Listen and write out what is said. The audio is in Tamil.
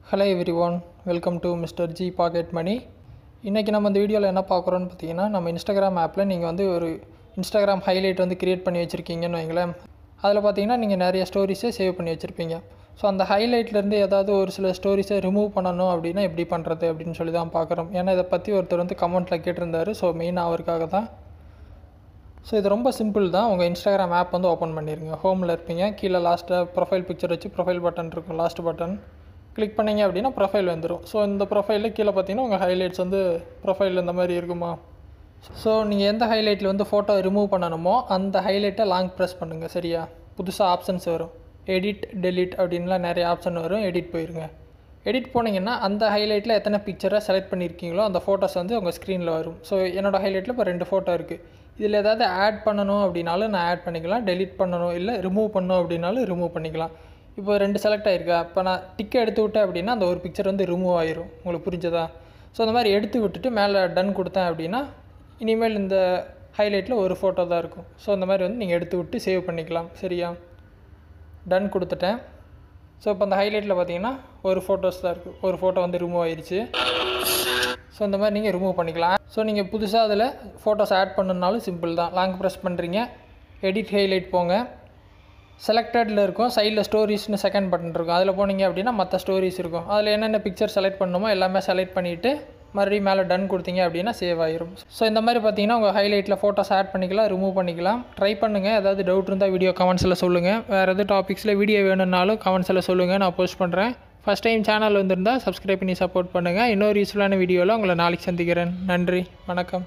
Hello everyone, welcome to Mr. G Pocket Money. இன்றைக்கி நம்ம இந்த வீடியோவில் என்ன பார்க்குறோன்னு பார்த்தீங்கன்னா, நம்ம இன்ஸ்டாகிராம் ஆப்பில் நீங்கள் வந்து ஒரு இன்ஸ்டாகிராம் ஹைலைட் வந்து கிரியேட் பண்ணி வச்சுருக்கீங்கன்னு வைங்களேன். அதில் பார்த்தீங்கன்னா நீங்கள் நிறைய ஸ்டோரிஸை சேவ் பண்ணி வச்சுருப்பீங்க. ஸோ அந்த ஹைலைட்லேருந்து ஏதாவது ஒரு சில ஸ்டோரிஸை ரிமூவ் பண்ணணும் அப்படின்னா எப்படி பண்ணுறது அப்படின்னு சொல்லி தான் பார்க்குறோம். ஏன்னா இதை பற்றி ஒருத்தர் வந்து கமெண்ட்டில் கேட்டிருந்தாரு. ஸோ மெயினாக அவருக்காக தான். ஸோ இது ரொம்ப சிம்பிள் தான். உங்கள் இன்ஸ்டாகிராம் ஆப் வந்து ஓப்பன் பண்ணிடுங்க. ஹோமில் இருப்பீங்க, கீழே லாஸ்ட்டாக ப்ரொஃபைல் பிக்சர் வச்சு ப்ரொஃபைல் பட்டன் இருக்கும், லாஸ்ட் பட்டன் கிளிக் பண்ணிங்க அப்படின்னா ப்ரொஃபைல் வந்துடும். ஸோ இந்த ப்ரொஃபைலில் கீழே பார்த்தீங்கன்னா உங்கள் ஹைலைட்ஸ் வந்து ப்ரொஃபைல் இந்த மாதிரி இருக்குமா. ஸோ நீங்கள் எந்த ஹைலைட்டில் வந்து ஃபோட்டோ ரிமூவ் பண்ணணுமோ அந்த ஹைலைட்டை லாங் ப்ரெஸ் பண்ணுங்கள். சரியா? புதுசாக ஆப்ஷன்ஸ் வரும், எடிட் டெலிட் அப்படின்லாம் நிறைய ஆப்ஷன் வரும். எடிட் போயிருங்க. எடிட் போனீங்கன்னா அந்த ஹைலைட்டில் எத்தனை பிக்சரை செலக்ட் பண்ணியிருக்கீங்களோ அந்த ஃபோட்டோஸ் வந்து உங்கள் ஸ்க்ரீனில் வரும். ஸோ என்னோடய ஹைலைட்டில் இப்போ 2 ஃபோட்டோ இருக்குது. இதில் ஏதாவது ஆட் பண்ணணும் அப்படின்னாலும் நான் ஆட் பண்ணிக்கலாம், டெலிட் பண்ணணும் இல்லை ரிமூவ் பண்ணணும் அப்படின்னாலும் ரிமூவ் பண்ணிக்கலாம். இப்போ 2 செலக்ட் ஆகிருக்கா, இப்போ நான் டிக்கை எடுத்து விட்டேன் அப்படின்னா அந்த ஒரு பிக்சர் வந்து ரிமூவ் ஆயிரும். உங்களுக்கு புரிஞ்சதா? ஸோ அந்த மாதிரி எடுத்து விட்டுட்டு மேலே டன் கொடுத்தேன் அப்படின்னா இனிமேல் இந்த ஹைலைட்டில் ஒரு ஃபோட்டோ தான் இருக்கும். ஸோ அந்த மாதிரி வந்து நீங்கள் எடுத்து விட்டு சேவ் பண்ணிக்கலாம். சரியா? டன் கொடுத்துட்டேன். ஸோ இப்போ அந்த ஹைலைட்டில் பார்த்தீங்கன்னா ஒரு ஃபோட்டோஸ் தான் இருக்குது, ஒரு ஃபோட்டோ வந்து ரிமூவ் ஆயிடுச்சு. ஸோ இந்த மாதிரி நீங்கள் ரிமூவ் பண்ணிக்கலாம். ஸோ நீங்கள் புதுசாக அதில் ஃபோட்டோஸ் ஆட் பண்ணணுன்னாலும் சிம்பிள் தான். லாங் ப்ரெஸ் பண்ணுறீங்க, எடிட் ஹைலைட் போங்க, செலக்டடில் இருக்கும், சைடில் ஸ்டோரிஸ்னு செகண்ட் பட்டன் இருக்கும், அதில் போனீங்க அப்படின்னா மற்ற ஸ்டோரிஸ் இருக்கும். அதில் என்னென்ன பிக்சர் செலக்ட் பண்ணணுமோ எல்லாமே செலக்ட் பண்ணிவிட்டு மறுபடியும் மேலே டன் கொடுத்தீங்க அப்படின்னா சேவ் ஆயிரும். ஸோ இந்த மாதிரி பார்த்தீங்கன்னா உங்கள் ஹைலைட்டில் ஃபோட்டோஸ் ஆட் பண்ணிக்கலாம், ரிமூவ் பண்ணிக்கலாம். ட்ரை பண்ணுங்கள். ஏதாவது டவுட் இருந்தால் வீடியோ கமெண்ட்ஸில் சொல்லுங்கள். வேறு எதாவது டாபிக்ஸில் வீடியோ வேணும்னாலும் கமெண்ட்ஸில் சொல்லுங்கள், நான் போஸ்ட் பண்ணுறேன். ஃபஸ்ட் டைம் சேனல் வந்திருந்தால் சப்ஸ்கிரைப் பண்ணி சப்போர்ட் பண்ணுங்கள். இன்னொரு யூஸ்ஃபுல்லான வீடியோவில் உங்களை நாளைக்கு சந்திக்கிறேன். நன்றி, வணக்கம்.